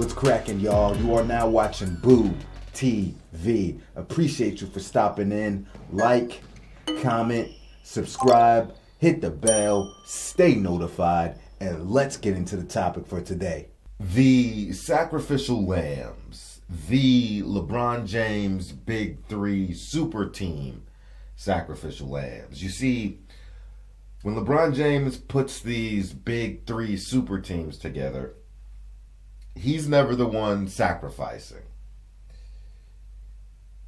What's cracking, y'all? You are now watching Boo TV. Appreciate you for stopping in. Like, comment, subscribe, hit the bell, stay notified, and let's get into the topic for today. The Sacrificial Lambs, the LeBron James Big Three Super Team Sacrificial Lambs. You see, when LeBron James puts these Big Three super teams together, he's never the one sacrificing.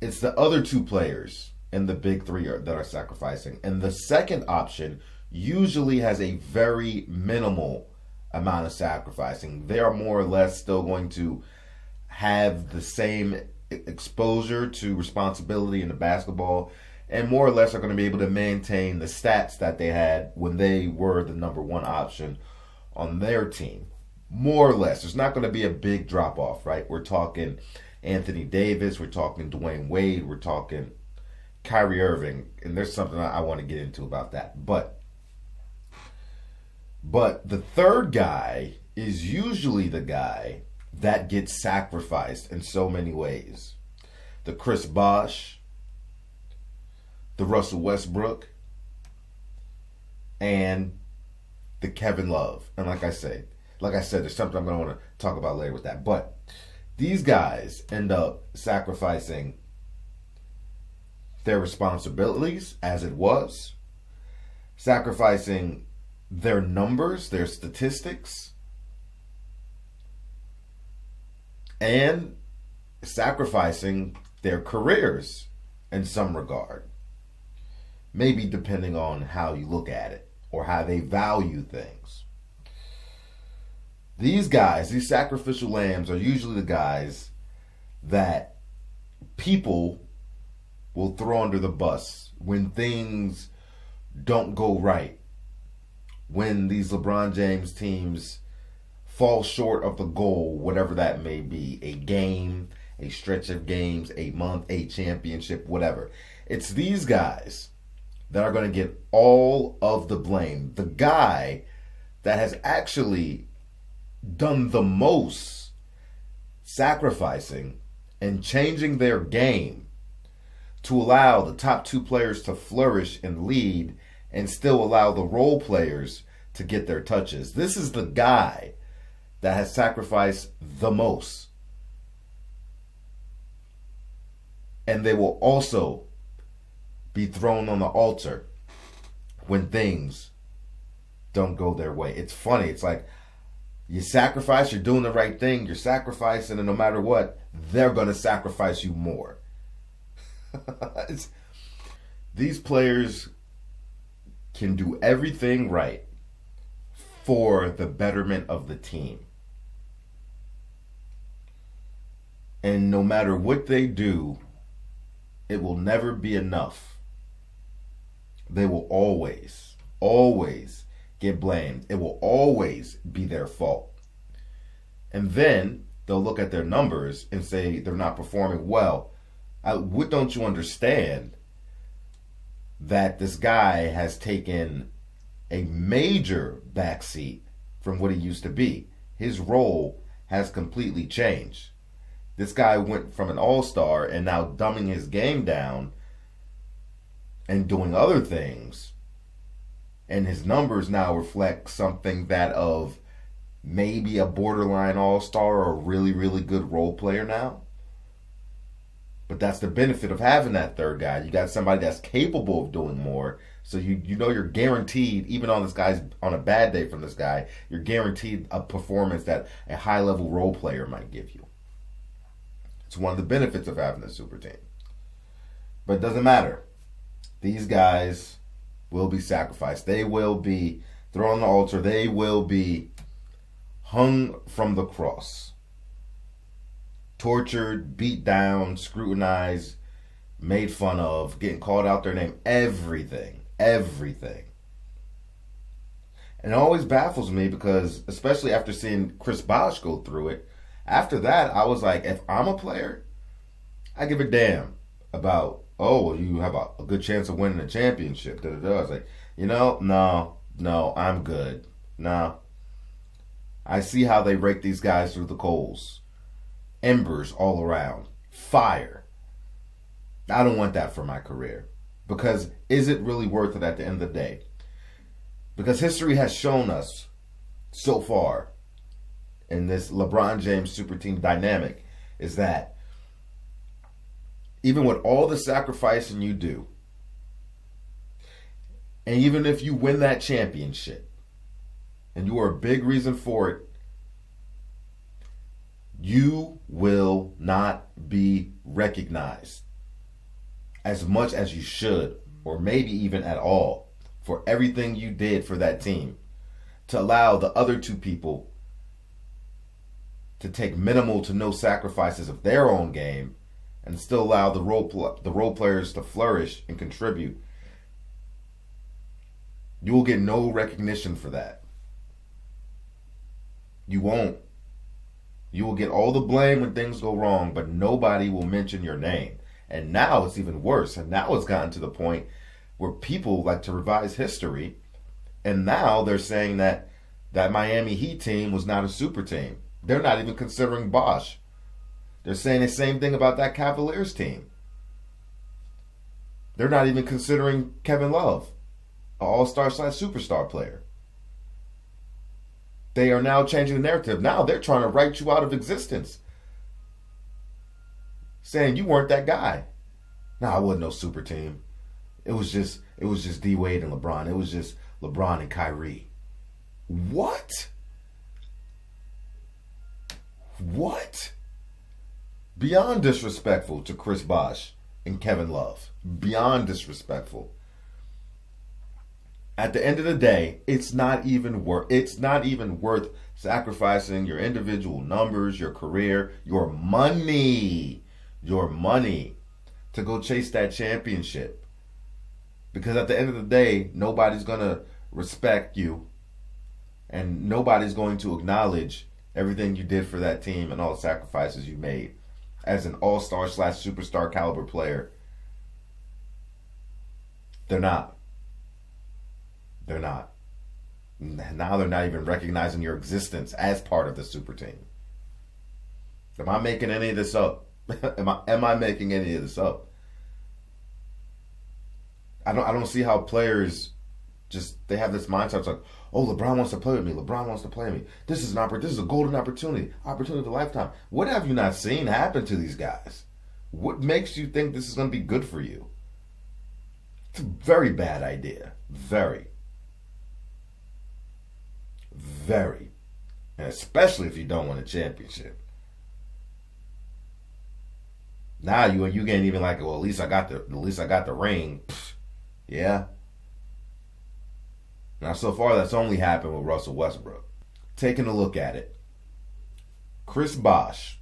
It's the other two players in the Big Three that are sacrificing. And the second option usually has a very minimal amount of sacrificing. They are more or less still going to have the same exposure to responsibility in the basketball, and more or less are going to be able to maintain the stats that they had when they were the number one option on their team. More or less. There's not going to be a big drop off, right? We're talking Anthony Davis, we're talking Dwayne Wade, we're talking Kyrie Irving, and there's something I want to get into about that. But the third guy is usually the guy that gets sacrificed in so many ways. The Chris Bosh, the Russell Westbrook, and the Kevin Love. And like I said, there's something I'm going to want to talk about later with that. But these guys end up sacrificing their responsibilities as it was, sacrificing their numbers, their statistics, and sacrificing their careers in some regard. Maybe depending on how you look at it or how they value things. These guys, these sacrificial lambs, are usually the guys that people will throw under the bus when things don't go right. When these LeBron James teams fall short of the goal, whatever that may be, a game, a stretch of games, a month, a championship, whatever. It's these guys that are going to get all of the blame. The guy that has actually done the most sacrificing and changing their game to allow the top two players to flourish and lead and still allow the role players to get their touches. This is the guy that has sacrificed the most. And they will also be thrown on the altar when things don't go their way. It's funny. It's like you sacrifice, you're doing the right thing, you're sacrificing, and no matter what, they're going to sacrifice you more. These players can do everything right for the betterment of the team. And no matter what they do, it will never be enough. They will always get blamed. It will always be their fault. And then they'll look at their numbers and say they're not performing well. What don't you understand? That this guy has taken a major backseat from what he used to be. His role has completely changed. This guy went from an all-star and now dumbing his game down and doing other things. And his numbers now reflect something that of maybe a borderline all-star or a really, really good role player now. But that's the benefit of having that third guy. You got somebody that's capable of doing more. So you know you're guaranteed, even on a bad day from this guy, you're guaranteed a performance that a high-level role player might give you. It's one of the benefits of having a super team. But it doesn't matter. These guys will be sacrificed. They will be thrown on the altar. They will be hung from the cross. Tortured, beat down, scrutinized, made fun of, getting called out their name. Everything. And it always baffles me because, especially after seeing Chris Bosh go through it, after that, I was like, if I'm a player, I give a damn about, you have a good chance of winning a championship. I was like, no, I'm good. No. I see how they rake these guys through the coals. embers all around, fire. I don't want that for my career. Because is it really worth it at the end of the day? Because history has shown us so far in this LeBron James super team dynamic is that even with all the sacrificing you do, and even if you win that championship, and you are a big reason for it, you will not be recognized as much as you should, or maybe even at all, for everything you did for that team, to allow the other two people to take minimal to no sacrifices of their own game and still allow the role players to flourish and contribute. You will get no recognition for that. You won't. You will get all the blame when things go wrong, but nobody will mention your name. And now it's even worse. And now it's gotten to the point where people like to revise history. And now they're saying that that Miami Heat team was not a super team. They're not even considering Bosh. They're saying the same thing about that Cavaliers team. They're not even considering Kevin Love, an all-star / superstar player. They are now changing the narrative. Now they're trying to write you out of existence, saying you weren't that guy. No, I wasn't no super team. It was just D Wade and LeBron. It was just LeBron and Kyrie. What? What? Beyond disrespectful to Chris Bosh and Kevin Love. Beyond disrespectful. At the end of the day, it's not even worth sacrificing your individual numbers, your career, your money to go chase that championship. Because at the end of the day, nobody's going to respect you and nobody's going to acknowledge everything you did for that team and all the sacrifices you made as an all-star / superstar caliber player. They're not. They're not. Now they're not even recognizing your existence as part of the super team. Am I making any of this up? Am I making any of this up? I don't see how players they have this mindset. It's like, oh, LeBron wants to play with me. LeBron wants to play with me. This is a golden opportunity of a lifetime. What have you not seen happen to these guys? What makes you think this is going to be good for you? It's a very bad idea. Very. And especially if you don't win a championship. Now you can't even like, well, at least I got the ring. Pfft, yeah. Now so far that's only happened with Russell Westbrook. Taking a look at it, Chris Bosh,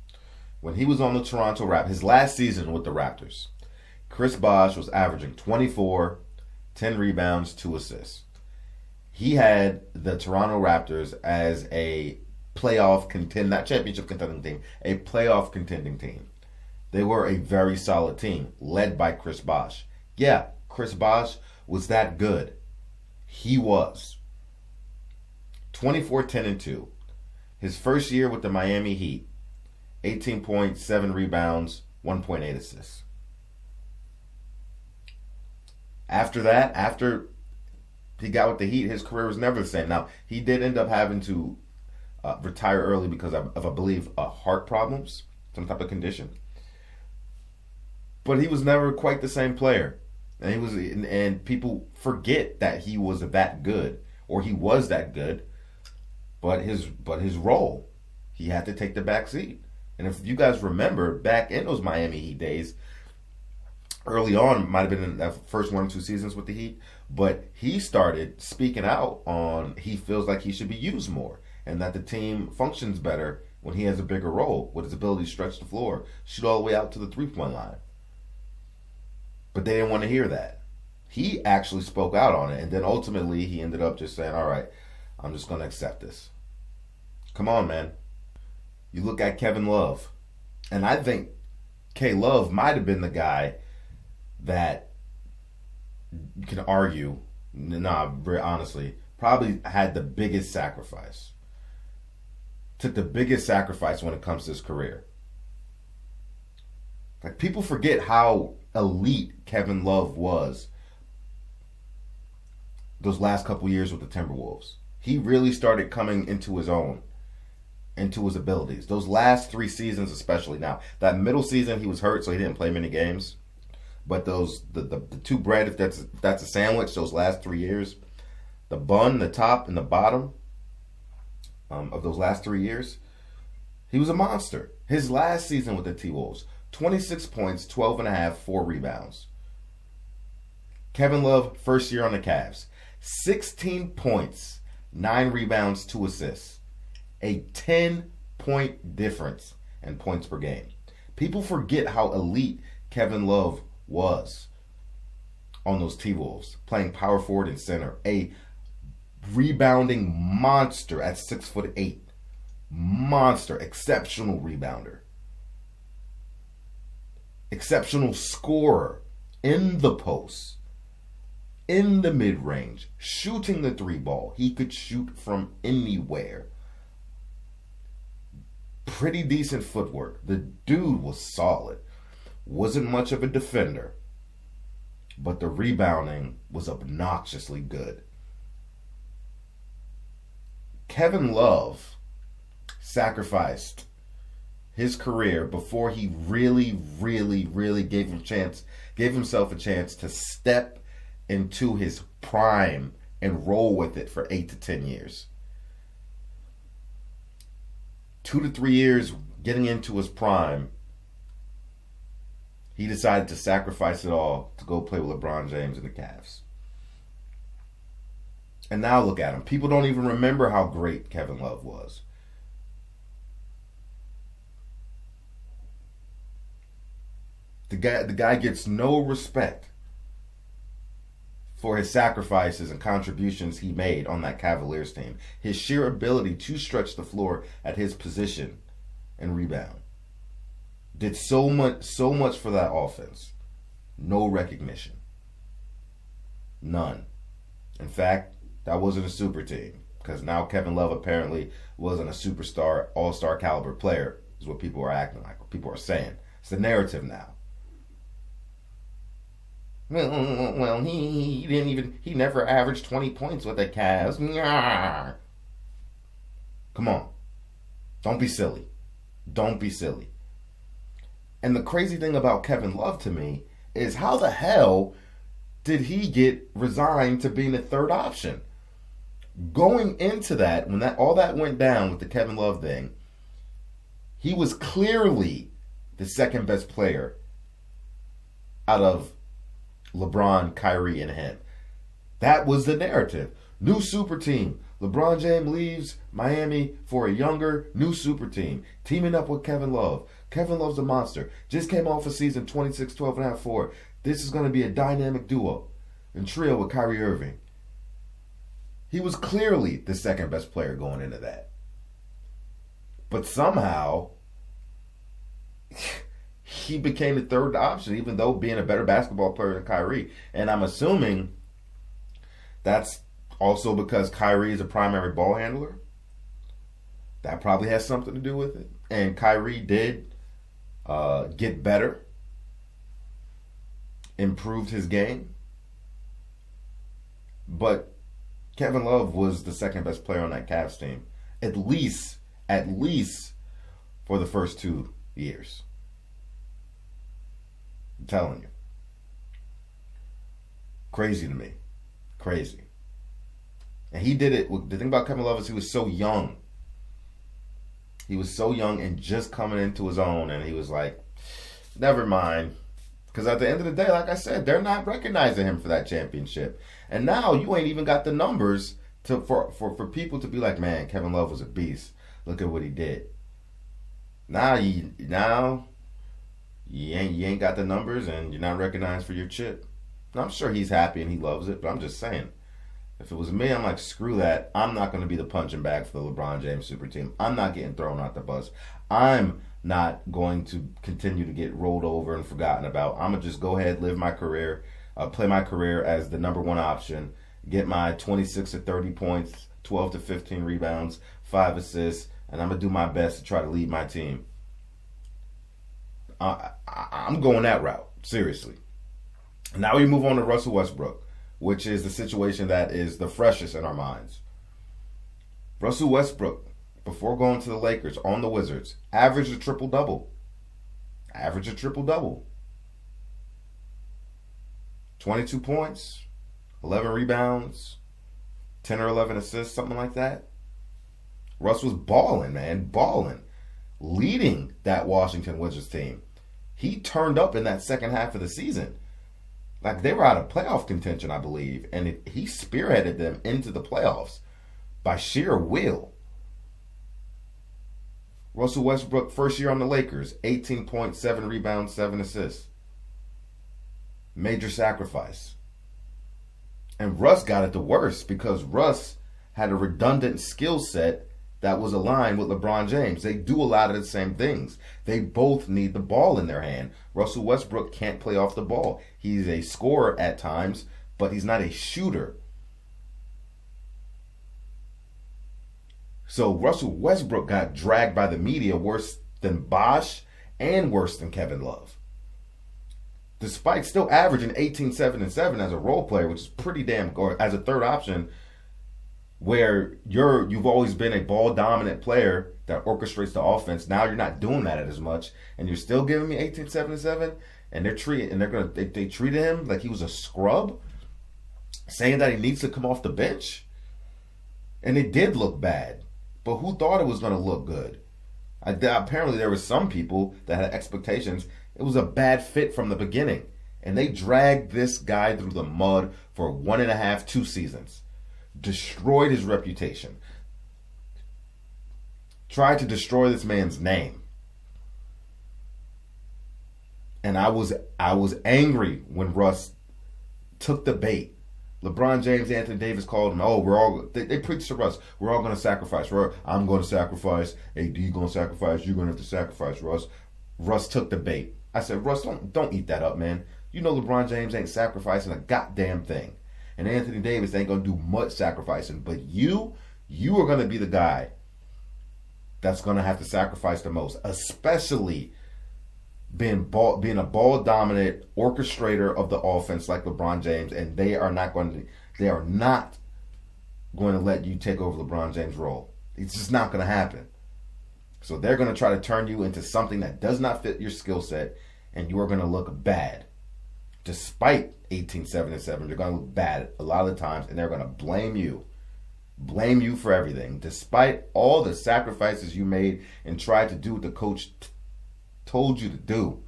when he was on the Toronto Raptors, his last season with the Raptors, Chris Bosh was averaging 24, 10 rebounds, 2 assists. He had the Toronto Raptors as a not championship contending team, a playoff contending team. They were a very solid team, led by Chris Bosh. Yeah, Chris Bosh was that good. He was. 24, 10, and 2. His first year with the Miami Heat, 18 points, 7 rebounds, 1.8 assists. After that, after he got with the Heat, his career was never the same. Now, he did end up having to retire early because of I believe, heart problems, some type of condition. But he was never quite the same player. And people forget that he was that good, or he was that good. But his role, he had to take the back seat. And if you guys remember, back in those Miami Heat days, early on, might have been in the first 1 or 2 seasons with the Heat, but he started speaking out on he feels like he should be used more, and that the team functions better when he has a bigger role with his ability to stretch the floor, shoot all the way out to the 3-point line. But they didn't want to hear that. He actually spoke out on it, and then ultimately he ended up just saying, all right, I'm just going to accept this. Come on, man. You look at Kevin Love, and I think K. Love might have been the guy that you can argue, honestly, probably had the biggest sacrifice. Took the biggest sacrifice when it comes to his career. Like, people forget how elite Kevin Love was those last couple years with the Timberwolves. He really started coming into his own, into his abilities. Those last 3 seasons, especially. Now, that middle season, he was hurt, so he didn't play many games. But those the 2 bread, if that's a sandwich, those last 3 years, the bun, the top, and the bottom of those last 3 years, he was a monster. His last season with the T-Wolves, 26 points, 12 and a half, 4 rebounds. Kevin Love, first year on the Cavs, 16 points, 9 rebounds, 2 assists. A 10-point difference in points per game. People forget how elite Kevin Love was on those T-Wolves, playing power forward and center. A rebounding monster at 6'8". Monster, exceptional rebounder. Exceptional scorer in the post, in the mid-range, shooting the 3 ball. He could shoot from anywhere. Pretty decent footwork. The dude was solid. Wasn't much of a defender, but the rebounding was obnoxiously good. Kevin Love sacrificed his career before he really gave himself a chance to step into his prime and roll with it for 8 to 10 years. 2 to 3 years getting into his prime, he decided to sacrifice it all to go play with LeBron James and the Cavs. And now look at him. People don't even remember how great Kevin Love was. The guy gets no respect for his sacrifices and contributions he made on that Cavaliers team. His sheer ability to stretch the floor at his position and rebound. Did so much for that offense. No recognition. None. In fact, that wasn't a super team, because now Kevin Love apparently wasn't a superstar, all-star caliber player, is what people are acting like, what people are saying. It's the narrative now. Well, he never averaged 20 points with the Cavs. Come on. Don't be silly. Don't be silly. And the crazy thing about Kevin Love to me is, how the hell did he get resigned to being the 3rd option? Going into that, when all that went down with the Kevin Love thing, he was clearly the 2nd best player out of LeBron, Kyrie, and him. That was the narrative. New super team. LeBron James leaves Miami for a younger, new super team. Teaming up with Kevin Love. Kevin Love's a monster. Just came off a season 26, 12 and a half, 4. This is going to be a dynamic duo and trio with Kyrie Irving. He was clearly the 2nd best player going into that. But somehow, he became the 3rd option, even though being a better basketball player than Kyrie. And I'm assuming that's also because Kyrie is a primary ball handler. That probably has something to do with it. And Kyrie did get better, improved his game. But Kevin Love was the 2nd best player on that Cavs team, at least for the first 2 years. I'm telling you. Crazy to me. Crazy. And he did it. The thing about Kevin Love is he was so young. He was so young and just coming into his own, and he was like, never mind. Because at the end of the day, like I said, they're not recognizing him for that championship. And now you ain't even got the numbers for people to be like, man, Kevin Love was a beast. Look at what he did. Now you ain't got the numbers, and you're not recognized for your chip. And I'm sure he's happy and he loves it, but I'm just saying, if it was me, I'm like, screw that. I'm not going to be the punching bag for the LeBron James super team. I'm not getting thrown out the bus. I'm not going to continue to get rolled over and forgotten about. I'm going to just go ahead, live my career, play my career as the number 1 option, get my 26 to 30 points, 12 to 15 rebounds, 5 assists, and I'm going to do my best to try to lead my team. I'm going that route, seriously. Now we move on to Russell Westbrook, which is the situation that is the freshest in our minds. Russell Westbrook, before going to the Lakers on the Wizards, averaged a triple-double. 22 points, 11 rebounds, 10 or 11 assists, something like that. Russ was balling, man, balling, leading that Washington Wizards team. He turned up in that second half of the season. Like, they were out of playoff contention, I believe, and he spearheaded them into the playoffs by sheer will. Russell Westbrook, first year on the Lakers, 18 points, 7 rebounds, 7 assists. Major sacrifice. And Russ got it the worst because Russ had a redundant skill set that was aligned with LeBron James. They do a lot of the same things. They both need the ball in their hand. Russell Westbrook can't play off the ball. He's a scorer at times, but he's not a shooter. So Russell Westbrook got dragged by the media worse than Bosh and worse than Kevin Love. Despite still averaging 18, 7, and 7 as a role player, which is pretty damn good, as a third option, where you've always been a ball dominant player that orchestrates the offense. Now you're not doing that as much, and you're still giving me 18, 7, and 7, and they treated him like he was a scrub, saying that he needs to come off the bench, and it did look bad. But who thought it was going to look good? Apparently there were some people that had expectations. It was a bad fit from the beginning, and they dragged this guy through the mud for 1.5, 2 seasons. Destroyed his reputation. Tried to destroy this man's name. And I was angry when Russ took the bait. LeBron James, Anthony Davis called him. They preached to Russ. We're all going to sacrifice. I'm going to sacrifice. AD going to sacrifice. You're going to have to sacrifice, Russ. Russ took the bait. I said, Russ, don't eat that up, man. You know LeBron James ain't sacrificing a goddamn thing. And Anthony Davis ain't going to do much sacrificing. But you are going to be the guy that's going to have to sacrifice the most, especially being a ball dominant orchestrator of the offense like LeBron James, and they are not going to let you take over LeBron James' role. It's just not going to happen. So they're going to try to turn you into something that does not fit your skill set, and you are going to look bad. Despite 18, 7, and 7, you're going to look bad a lot of the times, and they're going to blame you. Blame you for everything. Despite all the sacrifices you made and tried to do what the coach told you to do.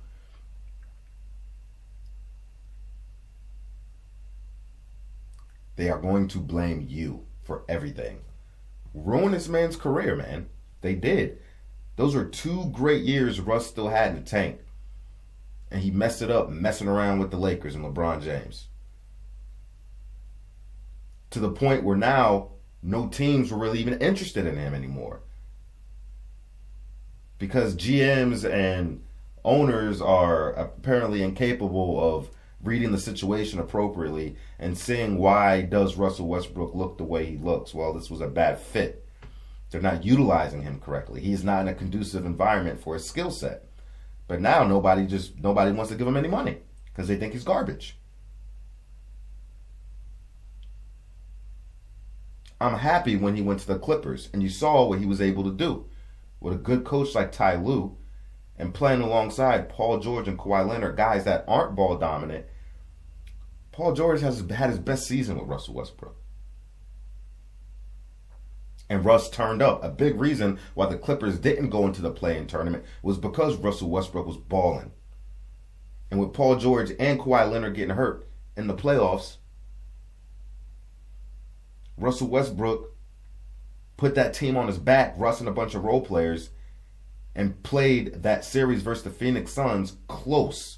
They are going to blame you for everything. Ruin this man's career, man. They did. Those were 2 great years Russ still had in the tank. And he messed it up messing around with the Lakers and LeBron James. To the point where now no teams were really even interested in him anymore. Because GMs and owners are apparently incapable of reading the situation appropriately and seeing why does Russell Westbrook look the way he looks. Well, this was a bad fit. They're not utilizing him correctly. He's not in a conducive environment for his skill set. But now nobody wants to give him any money because they think he's garbage. I'm happy when he went to the Clippers and you saw what he was able to do with a good coach like Ty Lue and playing alongside Paul George and Kawhi Leonard, guys that aren't ball dominant. Paul George has had his best season with Russell Westbrook. And Russ turned up. A big reason why the Clippers didn't go into the play-in tournament was because Russell Westbrook was balling. And with Paul George and Kawhi Leonard getting hurt in the playoffs, Russell Westbrook put that team on his back, Russ and a bunch of role players, and played that series versus the Phoenix Suns close.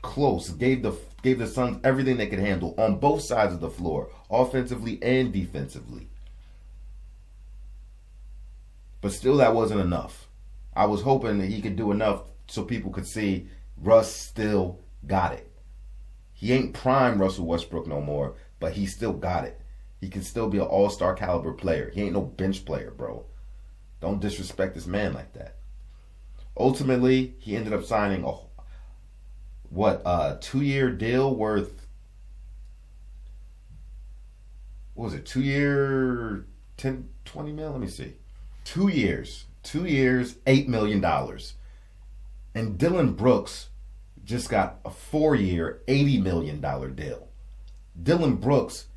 Gave the Suns everything they could handle on both sides of the floor, offensively and defensively. But still, that wasn't enough. I was hoping that he could do enough so people could see Russ still got it. He ain't prime Russell Westbrook no more, but he still got it. He can still be an all-star caliber player. He ain't no bench player, bro. Don't disrespect this man like that. Ultimately, he ended up signing what, 2-year deal worth, what was it, 2-year, 10, 20 mil? Let me see. 2 years, $8 million. And Dylan Brooks just got a 4-year, $80 million deal. Dylan Brooks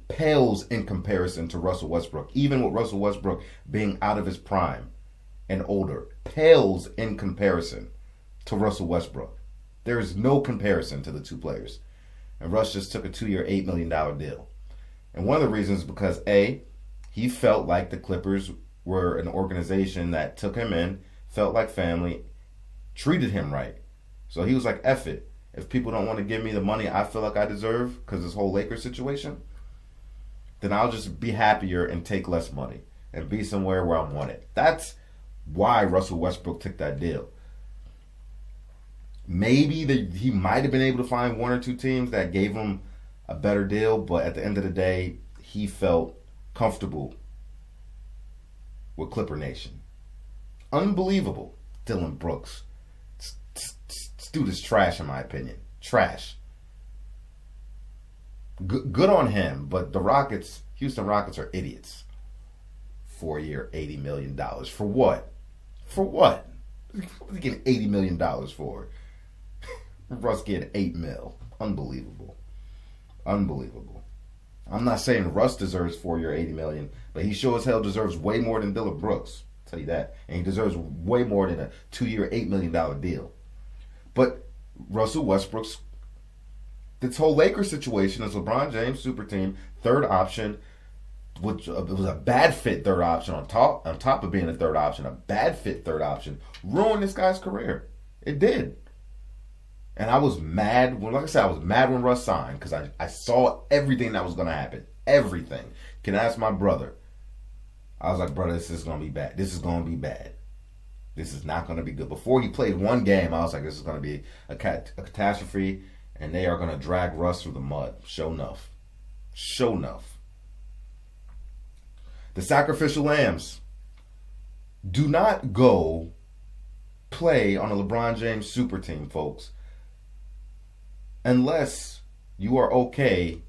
pales in comparison to Russell Westbrook, even with Russell Westbrook being out of his prime and older, pales in comparison to Russell Westbrook. There is no comparison to the two players. And Russ just took a 2-year, $8 million deal. And one of the reasons is because, A, he felt like the Clippers were an organization that took him in, felt like family, treated him right. So he was like, F it. If people don't want to give me the money I feel like I deserve because this whole Lakers situation, then I'll just be happier and take less money and be somewhere where I'm wanted. That's why Russell Westbrook took that deal. Maybe he might have been able to find one or two teams that gave him a better deal, but at the end of the day, he felt comfortable with Clipper Nation. Unbelievable. Dylan Brooks. This dude is trash in my opinion. Trash. Good on him, but the Houston Rockets are idiots. 4-year, $80 million. For what? For what? What are they getting $80 million for? Russ getting $8 mil. Unbelievable. Unbelievable. I'm not saying Russ deserves 4-year, $80 million, but he sure as hell deserves way more than Dylan Brooks. I'll tell you that. And he deserves way more than a 2-year, $8 million deal. But Russell Westbrook's, this whole Lakers situation is LeBron James, super team, third option, which it was a bad fit third option on top of being a third option, a bad fit third option, ruined this guy's career. It did. And I was mad when, like I said, I was mad when Russ signed because I saw everything that was going to happen. Everything. Can I ask my brother? I was like, brother, this is going to be bad. This is going to be bad. This is not going to be good. Before he played one game, I was like, this is going to be a catastrophe, and they are going to drag Russ through the mud. Sure enough. Sure enough. The Sacrificial Lambs. Do not go play on a LeBron James super team, folks, unless you are okay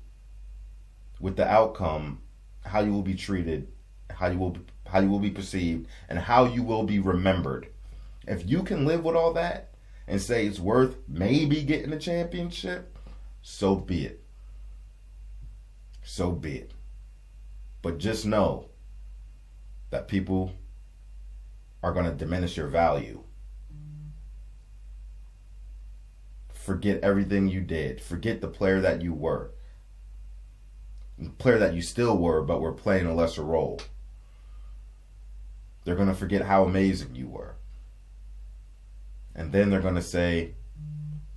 with the outcome, how you will be treated, how you will be perceived, and how you will be remembered. If you can live with all that and say it's worth maybe getting a championship, so be it. So be it. But just know that people are going to diminish your value. Forget everything you did. Forget the player that you were. The player that you still were, but were playing a lesser role. They're going to forget how amazing you were. And then they're going to say,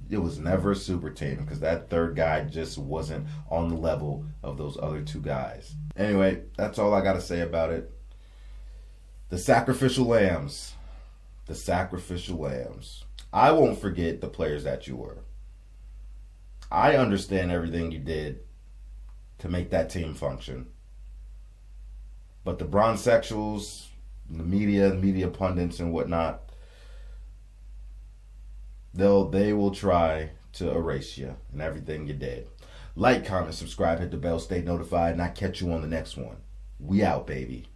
it was never a super team because that third guy just wasn't on the level of those other two guys. Anyway, that's all I got to say about it. The Sacrificial Lambs. The Sacrificial Lambs. I won't forget the players that you were. I understand everything you did to make that team function. But the bronsexuals, the media pundits and whatnot, they will try to erase you and everything you did. Like, comment, subscribe, hit the bell, stay notified, and I'll catch you on the next one. We out, baby.